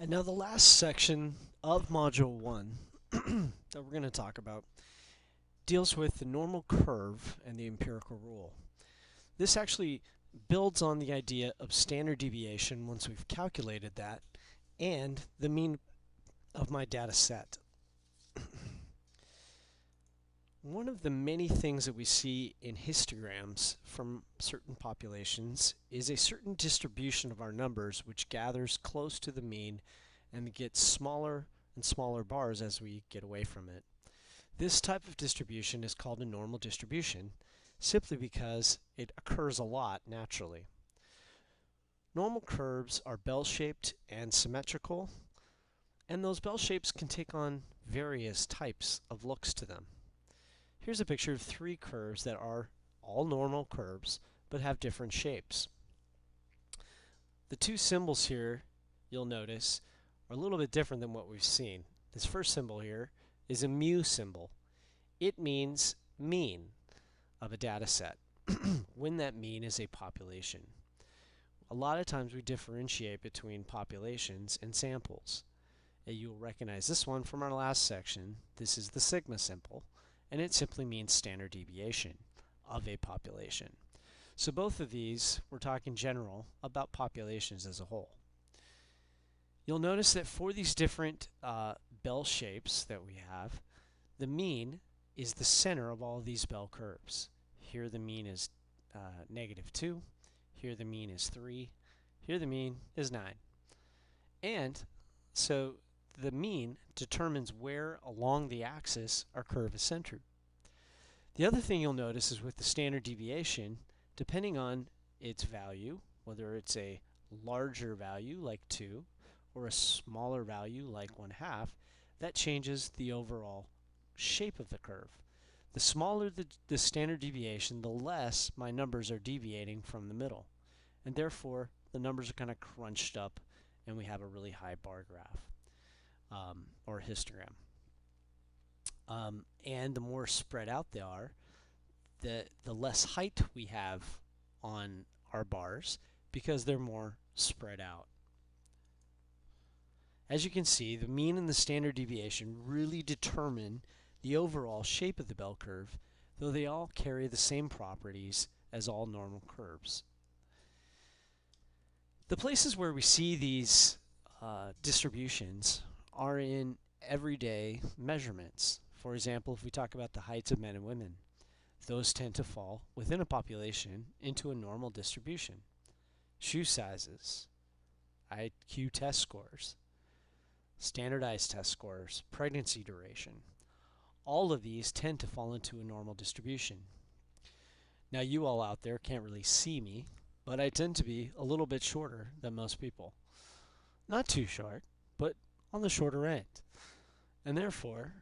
And now the last section of Module 1 that we're going to talk about deals with the normal curve and the empirical rule. This actually builds on the idea of standard deviation once we've calculated that and the mean of my data set. One of the many things that we see in histograms from certain populations is a certain distribution of our numbers which gathers close to the mean and gets smaller and smaller bars as we get away from it. This type of distribution is called a normal distribution simply because it occurs a lot naturally. Normal curves are bell-shaped and symmetrical, and those bell shapes can take on various types of looks to them. Here's a picture of three curves that are all normal curves but have different shapes. The two symbols here, you'll notice, are a little bit different than what we've seen. This first symbol here is a mu symbol. It means mean of a data set when that mean is a population. A lot of times we differentiate between populations and samples. You'll recognize this one from our last section. This is the sigma symbol, and it simply means standard deviation of a population. So both of these, we're talking general about populations as a whole. You'll notice that for these different bell shapes that we have, the mean is the center of all of these bell curves. Here the mean is -2, here the mean is 3, here the mean is 9. And so the mean determines where along the axis our curve is centered. The other thing you'll notice is with the standard deviation, depending on its value, whether it's a larger value like 2 or a smaller value like 1/2, that changes the overall shape of the curve. The smaller the standard deviation, the less my numbers are deviating from the middle. And therefore, the numbers are kind of crunched up and we have a really high bar graph or histogram. And the more spread out they are, the less height we have on our bars because they're more spread out. As you can see, the mean and the standard deviation really determine the overall shape of the bell curve, though they all carry the same properties as all normal curves. The places where we see these distributions are in everyday measurements. For example, if we talk about the heights of men and women, those tend to fall within a population into a normal distribution. Shoe sizes, IQ test scores, standardized test scores, pregnancy duration, all of these tend to fall into a normal distribution. Now you all out there can't really see me, but I tend to be a little bit shorter than most people. Not too short, but on the shorter end. And therefore,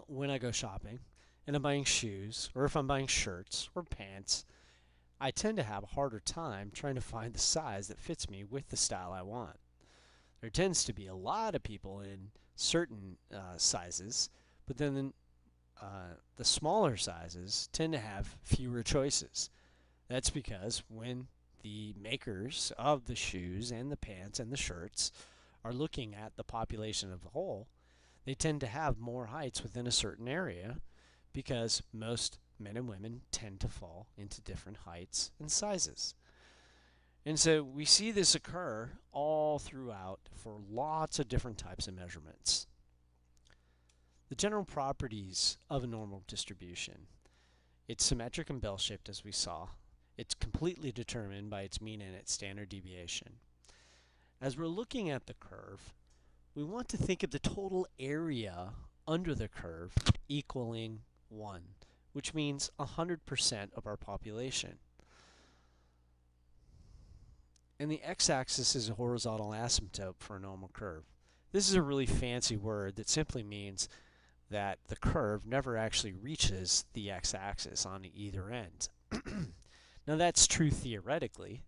when I go shopping and I'm buying shoes, or if I'm buying shirts or pants, I tend to have a harder time trying to find the size that fits me with the style I want. There tends to be a lot of people in certain sizes, but then the smaller sizes tend to have fewer choices. That's because when the makers of the shoes and the pants and the shirts are looking at the population of the whole, they tend to have more heights within a certain area because most men and women tend to fall into different heights and sizes. And so we see this occur all throughout for lots of different types of measurements. The general properties of a normal distribution. It's symmetric and bell-shaped, as we saw. It's completely determined by its mean and its standard deviation. As we're looking at the curve, we want to think of the total area under the curve equaling 1, which means 100% of our population. And the x-axis is a horizontal asymptote for a normal curve. This is a really fancy word that simply means that the curve never actually reaches the x-axis on either end. Now that's true theoretically,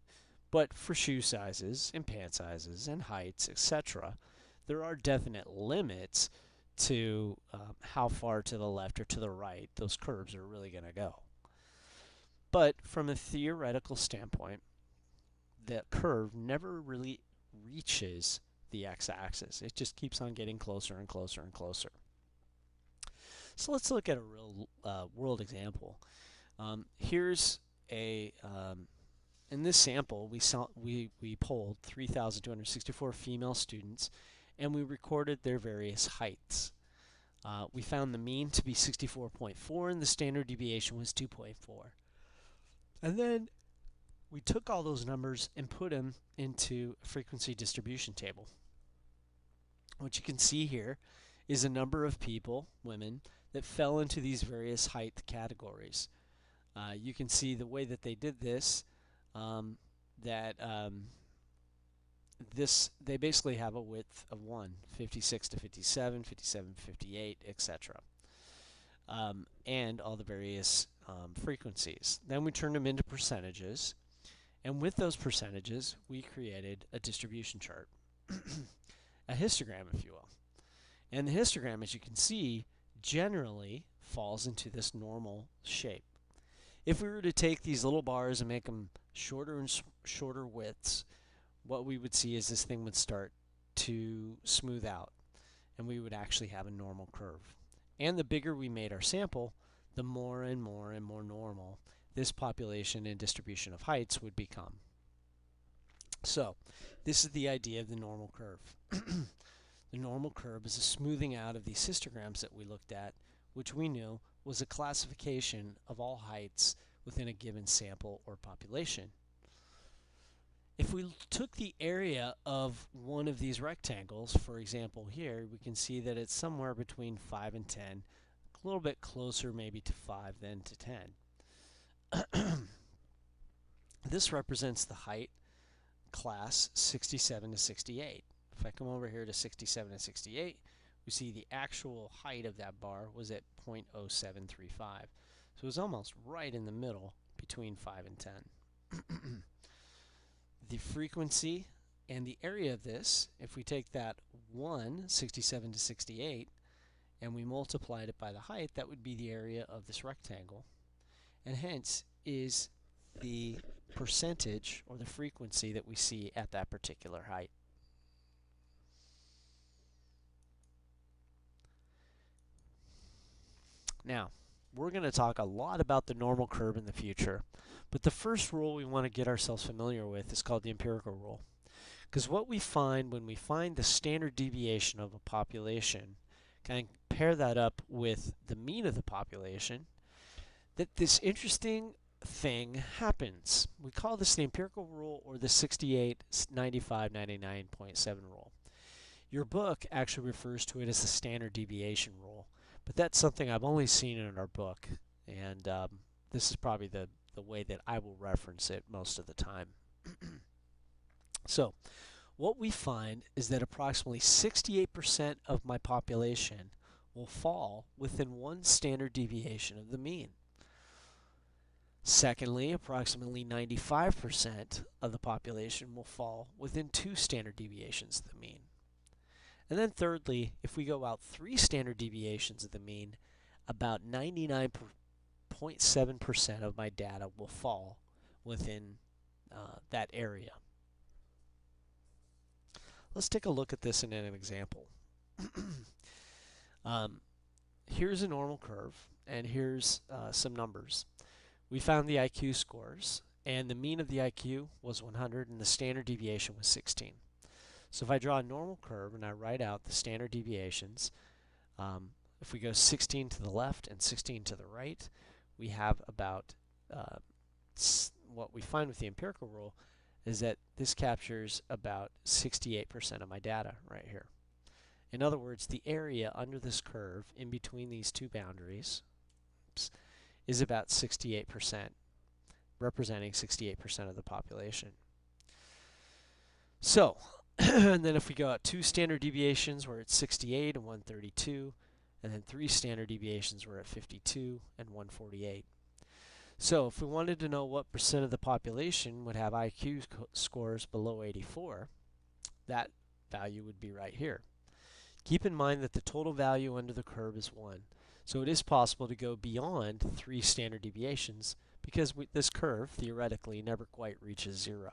but for shoe sizes and pant sizes and heights, etc., there are definite limits to how far to the left or to the right those curves are really going to go. But from a theoretical standpoint, that curve never really reaches the x-axis. It just keeps on getting closer and closer and closer. So let's look at a real world example. Here's a in this sample, we polled 3,264 female students, and we recorded their various heights. We found the mean to be 64.4, and the standard deviation was 2.4. And then we took all those numbers and put them into a frequency distribution table. What you can see here is a number of people, women, that fell into these various height categories. You can see the way that they did this, they basically have a width of 1, 56 to 57, 57 to 58, etc. And all the various frequencies. Then we turned them into percentages, and with those percentages, we created a distribution chart, a histogram, if you will. And the histogram, as you can see, generally falls into this normal shape. If we were to take these little bars and make them shorter and shorter widths, what we would see is this thing would start to smooth out, and we would actually have a normal curve. And the bigger we made our sample, the more and more and more normal this population and distribution of heights would become. So this is the idea of the normal curve. The normal curve is a smoothing out of these histograms that we looked at, which we knew was a classification of all heights within a given sample or population. If we took the area of one of these rectangles, for example here, we can see that it's somewhere between 5 and 10, a little bit closer maybe to 5 than to 10. This represents the height class 67 to 68. If I come over here to 67 and 68, we see the actual height of that bar was at 0.0735. So it was almost right in the middle between 5 and 10. The frequency and the area of this, if we take that 1, 67 to 68, and we multiplied it by the height, that would be the area of this rectangle, and hence is the percentage or the frequency that we see at that particular height. Now, we're going to talk a lot about the normal curve in the future, but the first rule we want to get ourselves familiar with is called the empirical rule. Because what we find when we find the standard deviation of a population, kind of compare that up with the mean of the population, that this interesting thing happens. We call this the empirical rule or the 68, 95, 99.7 rule. Your book actually refers to it as the standard deviation rule, but that's something I've only seen in our book, and this is probably the way that I will reference it most of the time. So, what we find is that approximately 68% of my population will fall within one standard deviation of the mean. Secondly, approximately 95% of the population will fall within 2 standard deviations of the mean. And then thirdly, if we go out 3 standard deviations of the mean, about 99.7% of my data will fall within that area. Let's take a look at this in an example. Here's a normal curve, and here's some numbers. We found the IQ scores, and the mean of the IQ was 100, and the standard deviation was 16. So if I draw a normal curve and I write out the standard deviations, if we go 16 to the left and 16 to the right, we have about what we find with the empirical rule is that this captures about 68% of my data right here. In other words, the area under this curve in between these two boundaries is about 68%, representing 68% of the population. So, and then if we go out 2 standard deviations, we're at 68 and 132, and then 3 standard deviations, we're at 52 and 148. So if we wanted to know what percent of the population would have IQ scores below 84, that value would be right here. Keep in mind that the total value under the curve is 1. So it is possible to go beyond 3 standard deviations because this curve, theoretically, never quite reaches 0.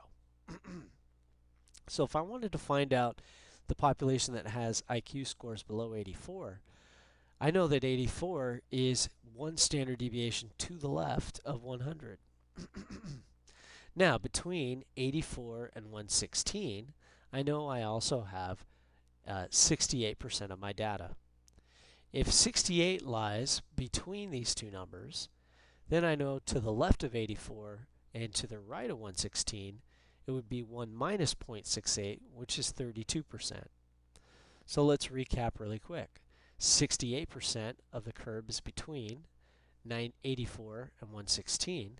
So if I wanted to find out the population that has IQ scores below 84, I know that 84 is one standard deviation to the left of 100. Now, between 84 and 116, I know I also have 68% of my data. If 68 lies between these two numbers, then I know to the left of 84 and to the right of 116, it would be 1 minus 0.68, which is 32%. So let's recap really quick. 68% of the curve is between 84 and 116,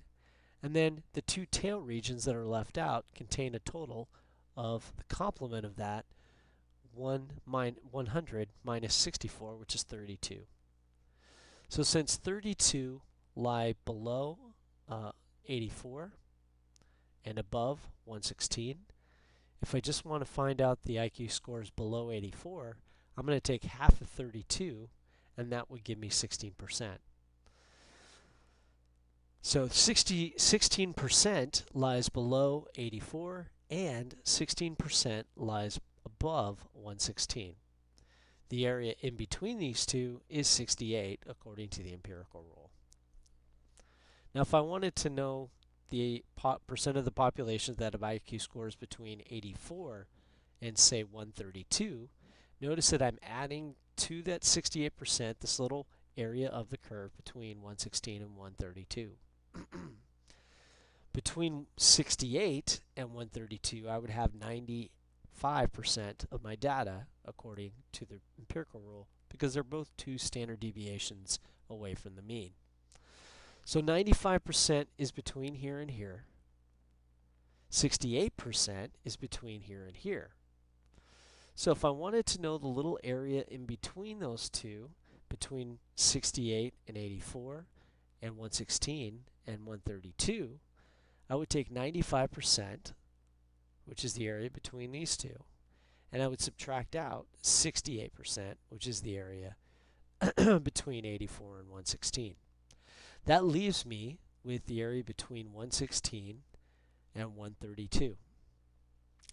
and then the two tail regions that are left out contain a total of the complement of that 100 minus 64, which is 32. So since 32 lie below 84 and above 116, if I just want to find out the IQ scores below 84, I'm going to take half of 32, and that would give me 16%. So 16% lies below 84, and 16% lies above 116. The area in between these two is 68, according to the empirical rule. Now, if I wanted to know the percent of the population that have IQ scores between 84 and, say, 132, notice that I'm adding to that 68% this little area of the curve between 116 and 132. Between 68 and 132, I would have 95% of my data according to the empirical rule, because they're both two standard deviations away from the mean. So 95% is between here and here. 68% is between here and here. So if I wanted to know the little area in between those two, between 68 and 84 and 116 and 132, I would take 95%, which is the area between these two, and I would subtract out 68%, which is the area between 84 and 116. That leaves me with the area between 116 and 132.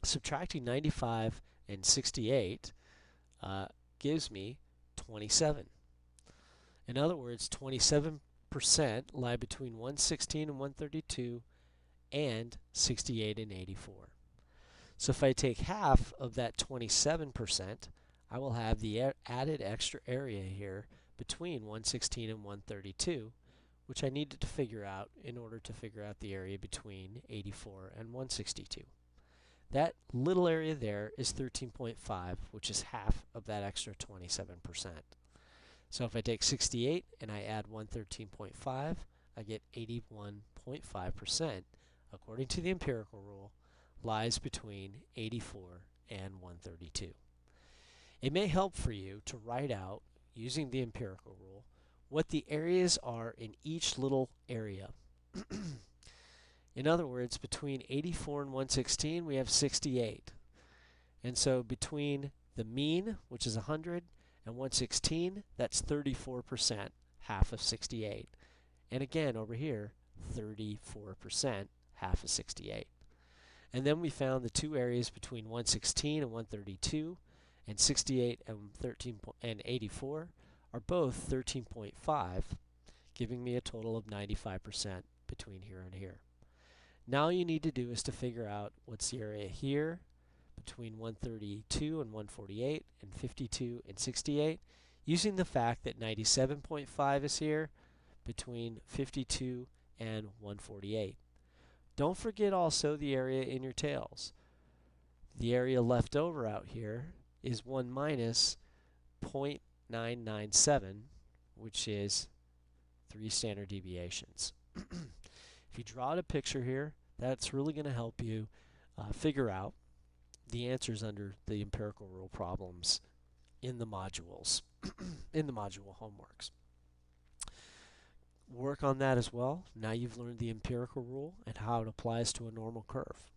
Subtracting 95 and 68 gives me 27. In other words, 27% lie between 116 and 132 and 68 and 84. So if I take half of that 27%, I will have the added extra area here between 116 and 132, which I needed to figure out in order to figure out the area between 84 and 162. That little area there is 13.5, which is half of that extra 27%. So if I take 68 and I add 113.5, I get 81.5%, according to the empirical rule, lies between 84 and 132. It may help for you to write out, using the empirical rule, what the areas are in each little area. In other words, between 84 and 116, we have 68. And so between the mean, which is 100, and 116, that's 34%, half of 68. And again, over here, 34%, half of 68. And then we found the two areas between 116 and 132, and 68 and 84 are both 13.5, giving me a total of 95% between here and here. Now all you need to do is to figure out what's the area here between 132 and 148 and 52 and 68, using the fact that 97.5 is here between 52 and 148. Don't forget also the area in your tails. The area left over out here is 1 minus 0.997, which is 3 standard deviations. If you draw out a picture here, that's really going to help you figure out the answers under the empirical rule problems in the modules, in the module homeworks. Work on that as well. Now you've learned the empirical rule and how it applies to a normal curve.